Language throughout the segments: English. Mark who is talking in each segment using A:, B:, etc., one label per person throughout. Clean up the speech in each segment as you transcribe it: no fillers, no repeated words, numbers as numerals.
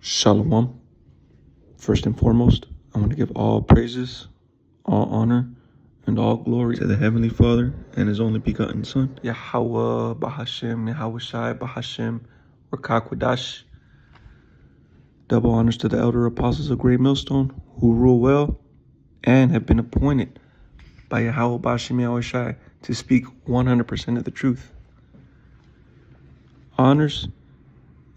A: Shalom. First and foremost, I want to give all praises, all honor, and all glory to the Heavenly Father and His only begotten Son, Yahweh Bahashem, Yahweh Shai Bahashem, Rakakwadash. Double honors to the elder apostles of Great Millstone who rule well and have been appointed by Yahweh Bahashem Yahweh Shai to speak 100% of the truth. Honors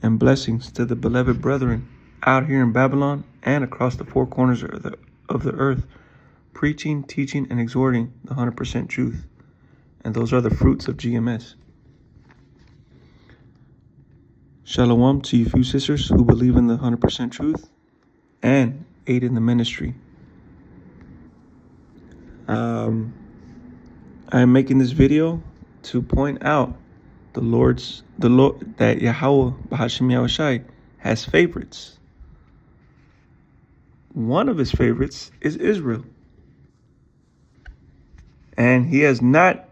A: and blessings to the beloved brethren out here in Babylon and across the four corners of the earth, preaching, teaching, and exhorting the 100% truth. And those are the fruits of GMS. Shalom to you few sisters who believe in the 100% truth and aid in the ministry. I am making this video to point out the Lord that Yahweh Bahashem Yahweh Shai has favorites. One of his favorites is Israel. And he has not,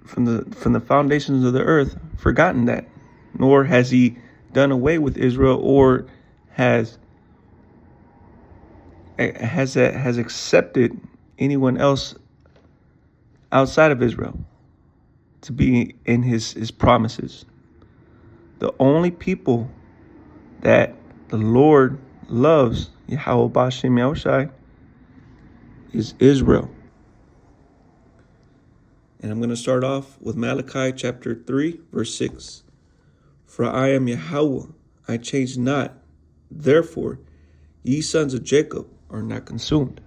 A: from the foundations of the earth, forgotten that, nor has he done away with Israel or has accepted anyone else outside of Israel to be in his promises. The only people that the Lord loves, Yahweh Bashem Yahweh Shai, is Israel. And I'm going to start off with Malachi chapter 3, verse 6. For I am Yahweh, I change not. Therefore, ye sons of Jacob are not consumed.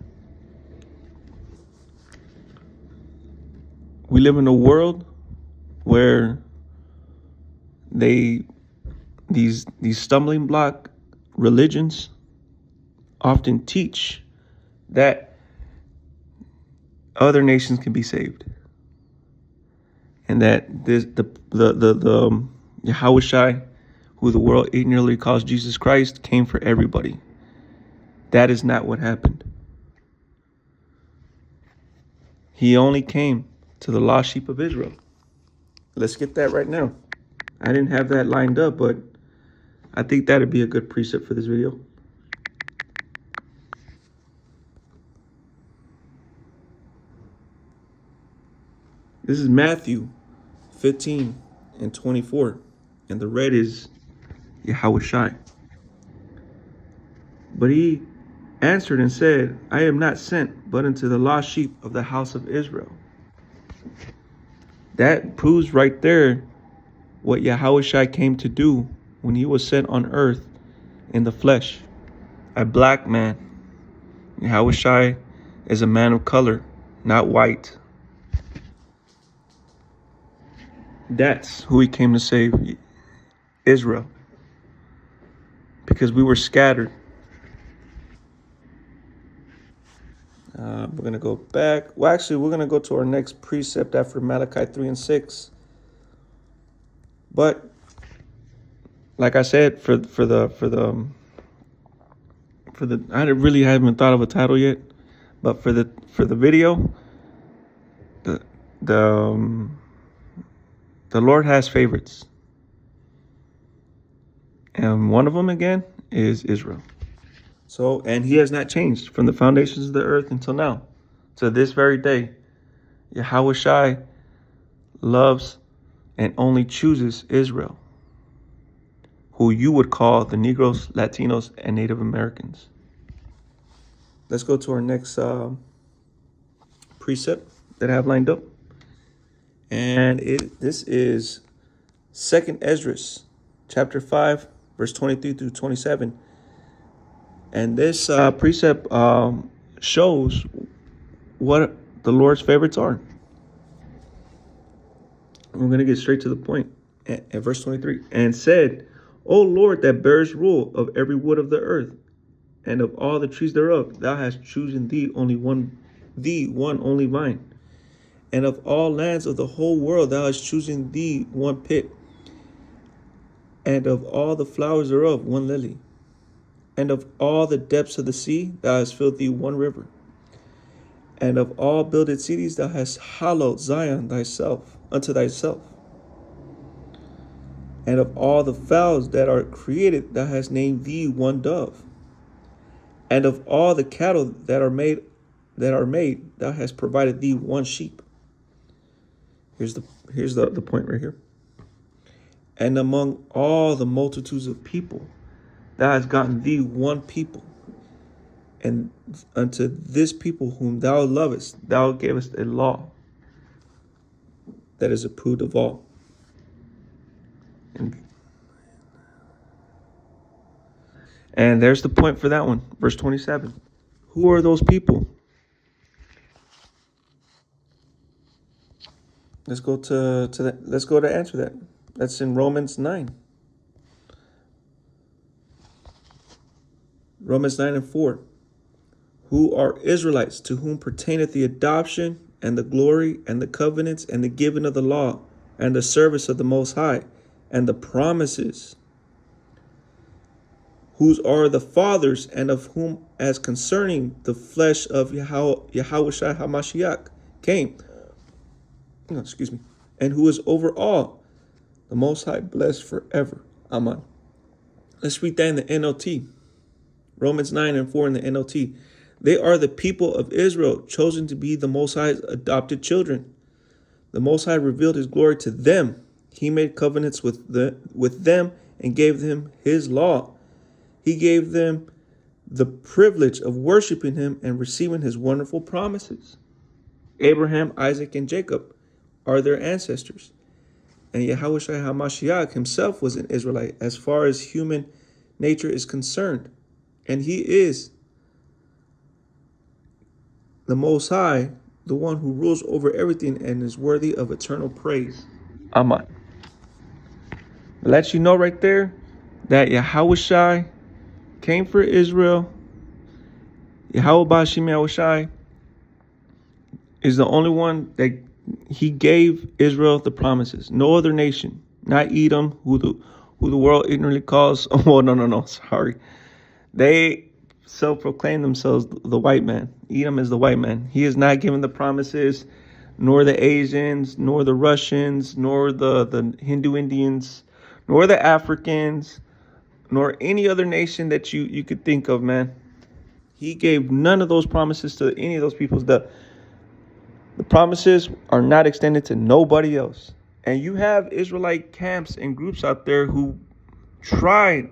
A: We live in a world where these stumbling block religions often teach that other nations can be saved, and that the Yahweh Shai, who the world ignorantly calls Jesus Christ, came for everybody. That is not what happened. He only came to the lost sheep of Israel. Let's get that right now. I didn't have that lined up, but I think that'd be a good precept for this video. This is Matthew 15 and 24, and the red is Yahweh Shai. But he answered and said, I am not sent but unto the lost sheep of the house of Israel. That proves right there what Yahweh Shai came to do when he was sent on earth in the flesh. A black man. Yahweh Shai is a man of color, not white. That's who he came to save, Israel. Because we were scattered. We're going to go back. Well, actually, we're going to go to our next precept after Malachi 3 and 6. But like I said, for the I really haven't thought of a title yet, but for the video, the Lord has favorites, and one of them again is Israel. So, and he has not changed from the foundations of the earth until now, to this very day. Yahweh Shai loves and only chooses Israel, who you would call the Negroes, Latinos, and Native Americans. Let's go to our next precept that I have lined up. And this is 2nd Esdras, chapter 5, verse 23 through 27. And this precept shows what the Lord's favorites are. We're going to get straight to the point at verse 23. And said, O Lord, that bears rule of every wood of the earth, and of all the trees thereof, thou hast chosen thee one only vine. And of all lands of the whole world, thou hast chosen thee one pit. And of all the flowers thereof, one lily. And of all the depths of the sea, thou hast filled thee one river. And of all builded cities, thou hast hallowed Zion unto thyself. And of all the fowls that are created, thou hast named thee one dove. And of all the cattle that are made, thou hast provided thee one sheep. Here's the point right here. And among all the multitudes of people, thou hast gotten thee one people. And unto this people whom thou lovest, thou gavest a law that is approved of all. And there's the point for that one. Verse 27. Who are those people? Let's go to that. Let's go to answer that. That's in Romans 9. Romans 9 and 4. Who are Israelites, to whom pertaineth the adoption and the glory and the covenants and the giving of the law and the service of the Most High and the promises, whose are the fathers, and of whom as concerning the flesh of Yahushua HaMashiach came. Excuse me. And who is over all, the Most High, blessed forever. Amen. Let's read that in the NLT. Romans 9 and 4 in the NLT. They are the people of Israel, chosen to be the Most High's adopted children. The Most High revealed his glory to them. He made covenants with them and gave them his law. He gave them the privilege of worshiping him and receiving his wonderful promises. Abraham, Isaac, and Jacob are their ancestors. And Yahushua HaMashiach himself was an Israelite as far as human nature is concerned. And he is the Most High, the one who rules over everything and is worthy of eternal praise. Amen. Let you know right there that Yahushua came for Israel. Yahweh Bashim Yahushua is the only one that he gave Israel the promises. No other nation, not Edom, who the world ignorantly calls. Oh, no, sorry. They self-proclaim themselves the white man. Edom is the white man. He is not given the promises, nor the Asians, nor the Russians, nor the Hindu Indians, nor the Africans, nor any other nation that you could think of, man. He gave none of those promises to any of those peoples. The promises are not extended to nobody else. And you have Israelite camps and groups out there who tried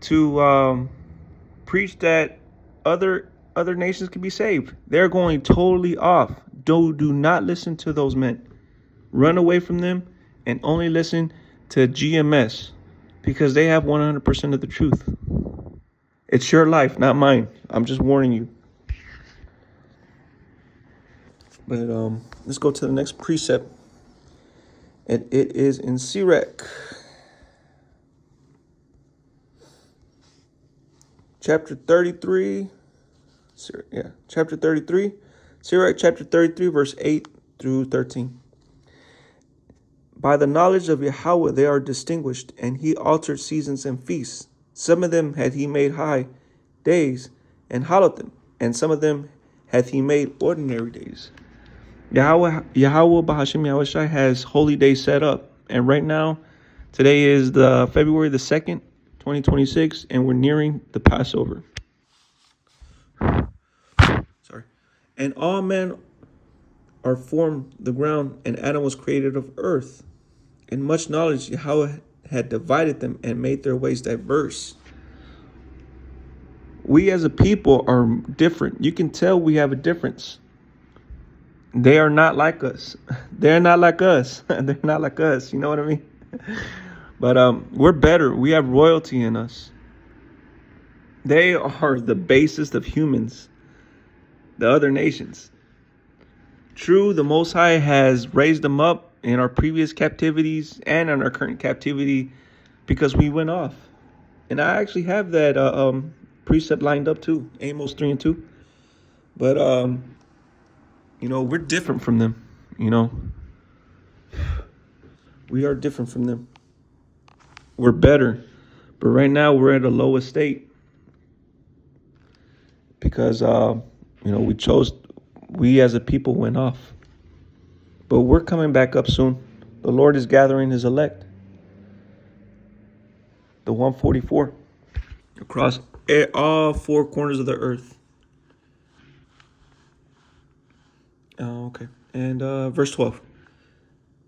A: to preach that other nations can be saved. They're going totally off. Do not listen to those men. Run away from them and only listen to GMS, because they have 100% of the truth. It's your life, not mine. I'm just warning you. But let's go to the next precept. And it is in Sirach. Chapter 33. Chapter 33. Sirach chapter 33, verse 8 through 13. By the knowledge of Yahweh they are distinguished, and he altered seasons and feasts. Some of them hath he made high days, and hallowed them, and some of them hath he made ordinary days. Yahweh Bahashim Yahushai has holy days set up. And right now, today is the February the 2nd, 2026, and we're nearing the Passover. Sorry. And all men are formed the ground, and Adam was created of earth. In much knowledge, Yahweh had divided them and made their ways diverse. We as a people are different. You can tell we have a difference. They are not like us. They're not like us. They're not like us. You know what I mean? But we're better. We have royalty in us. They are the basest of humans, the other nations. True, the Most High has raised them up in our previous captivities and in our current captivity because we went off. And I actually have that precept lined up too, Amos 3 and 2. But, we're different from them, We are different from them. We're better. But right now we're at a low estate because, we as a people went off. But we're coming back up soon. The Lord is gathering his elect. the 144 across all four corners of the earth. Okay. And verse 12.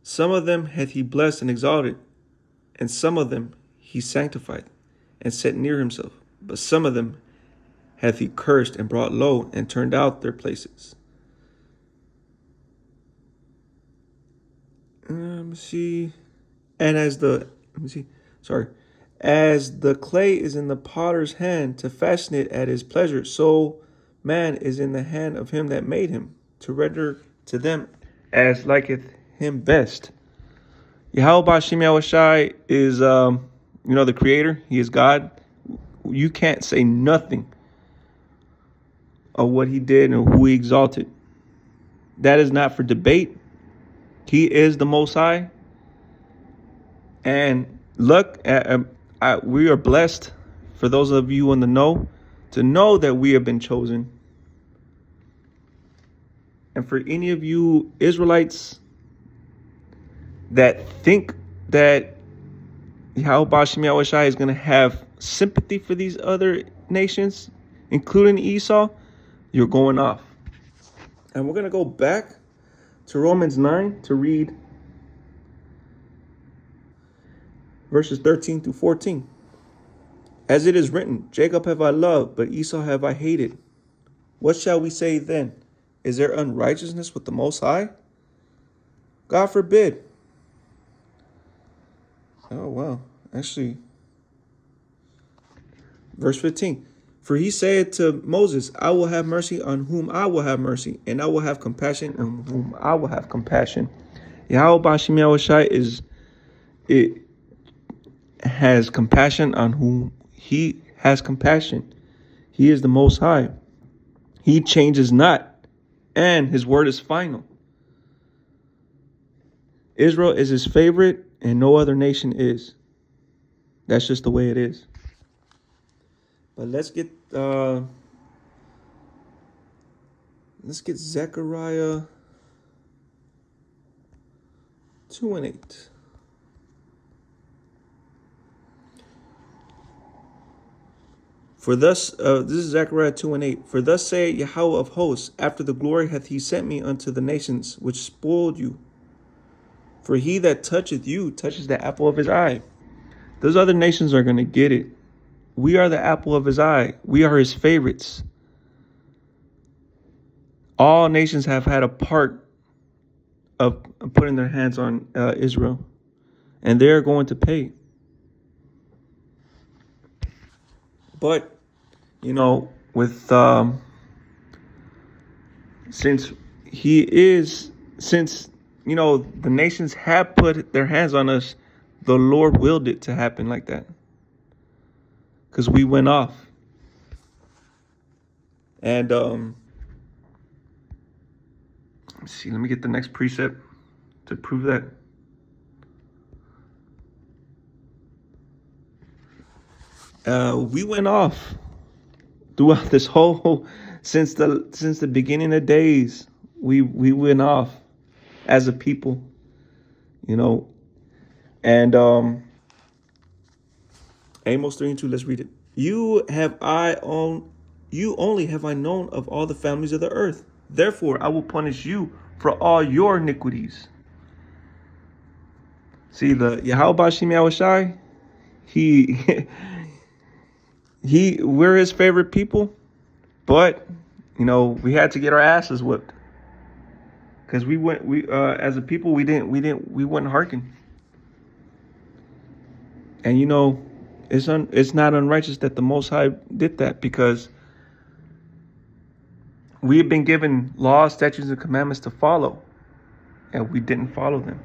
A: Some of them hath he blessed and exalted, and some of them he sanctified and set near himself. But some of them hath he cursed and brought low and turned out their places. Let me see. And as the clay is in the potter's hand to fashion it at his pleasure, so man is in the hand of him that made him, to render to them as liketh him best. Yahweh Ba'Shem Yahushai is, the creator. He is God. You can't say nothing of what he did and who he exalted. That is not for debate. He is the Most High. And look, we are blessed, for those of you in the know, to know that we have been chosen. And for any of you Israelites that think that Yahweh Ba'Shem Yahushai is going to have sympathy for these other nations, including Esau, you're going off. And we're going to go back to Romans 9 to read verses 13 through 14. As it is written, Jacob have I loved, but Esau have I hated. What shall we say then? Is there unrighteousness with the Most High? God forbid. Oh, wow. Actually, verse 15. For he said to Moses, I will have mercy on whom I will have mercy, and I will have compassion on whom I will have compassion. Yahweh Ba'Shem Yahushai has compassion on whom he has compassion. He is the Most High. He changes not, and his word is final. Israel is his favorite, and no other nation is. That's just the way it is. But let's get Zechariah 2:8. For thus, this is Zechariah 2:8. For thus saith Yahweh of hosts, after the glory hath he sent me unto the nations which spoiled you. For he that toucheth you touches the apple of his eye. Those other nations are going to get it. We are the apple of his eye. We are his favorites. All nations have had a part of putting their hands on Israel, and they're going to pay. But, with since the nations have put their hands on us, the Lord willed it to happen like that. Because we went off. And let's see, let me get the next precept to prove that. We went off throughout this whole since the beginning of days. We went off as a people, and Amos 3:2. Let's read it. You only have I known of all the families of the earth. Therefore, I will punish you for all your iniquities. See, the Yahweh Ba'Shem Yahushai, we're his favorite people, but we had to get our asses whipped because as a people we wouldn't hearken. And it's not unrighteous that the Most High did that, because we have been given laws, statutes, and commandments to follow, and we didn't follow them.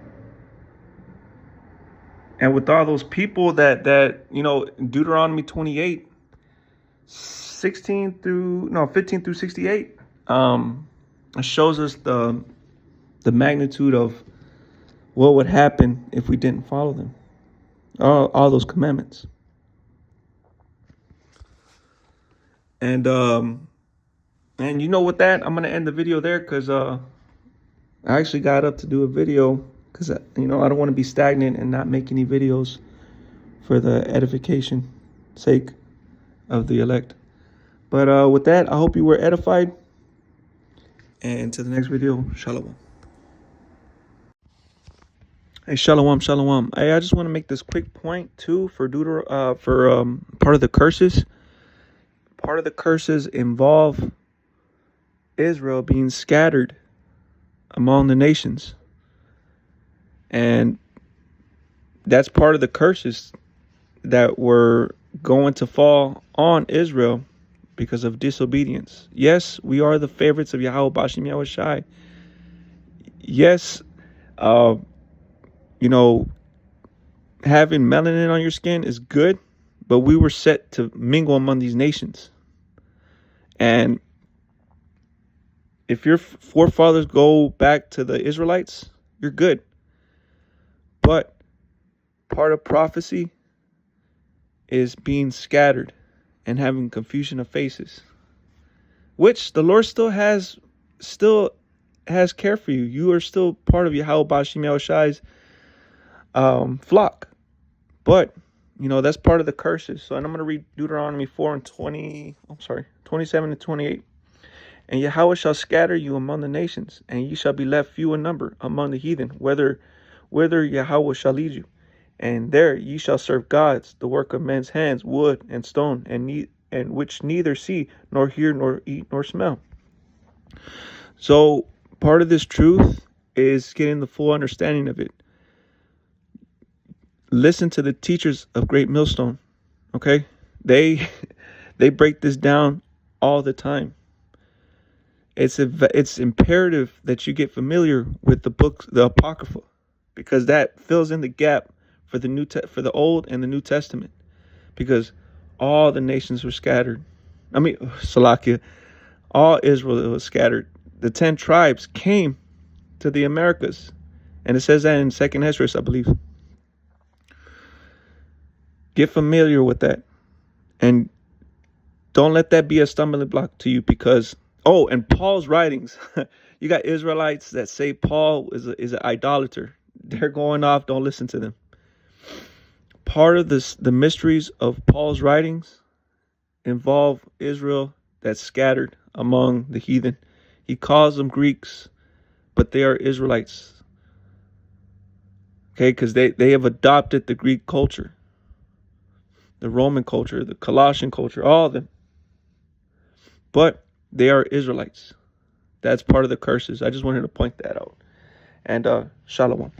A: And with all those people that Deuteronomy 28, 15 through 68, shows us the magnitude of what would happen if we didn't follow them, all those commandments. And with that, I'm gonna end the video there, because I actually got up to do a video, because I don't want to be stagnant and not make any videos for the edification sake of the elect. But with that, I hope you were edified. And to the next video, shalom. Hey, shalom, shalom. Hey, I just want to make this quick point too for part of the curses. Part of the curses involve Israel being scattered among the nations, and that's part of the curses that were going to fall on Israel because of disobedience. Yes, we are the favorites of Yahweh Bashim Yahweh Shai. Yes, having melanin on your skin is good, but we were set to mingle among these nations. And if your forefathers go back to the Israelites, you're good. But part of prophecy is being scattered and having confusion of faces, which the Lord still has care for you. You are still part of Yahweh Bashim Yahweh Shai's flock. But that's part of the curses. So, and I'm going to read Deuteronomy 27 and 28. And Yahweh shall scatter you among the nations, and ye shall be left few in number among the heathen, whither Yahweh shall lead you. And there ye shall serve gods, the work of men's hands, wood and stone, and which neither see, nor hear, nor eat, nor smell. So part of this truth is getting the full understanding of it. Listen to the teachers of Great Millstone, okay? They break this down all the time. It's imperative that you get familiar with the books, the Apocrypha, because that fills in the gap for for the Old and the New Testament, because all the nations were scattered. Salakia, all Israel was scattered. The 10 tribes came to the Americas, and it says that in 2nd Esdras, I believe. Get familiar with that, and don't let that be a stumbling block to you, because and Paul's writings. You got Israelites that say Paul is an idolater. They're going off. Don't listen to them. Part of the mysteries of Paul's writings involve Israel that's scattered among the heathen. He calls them Greeks, but they are Israelites. Okay, because they have adopted the Greek culture, the Roman culture, the Colossian culture, all of them. But they are Israelites. That's part of the curses. I just wanted to point that out. And shalom.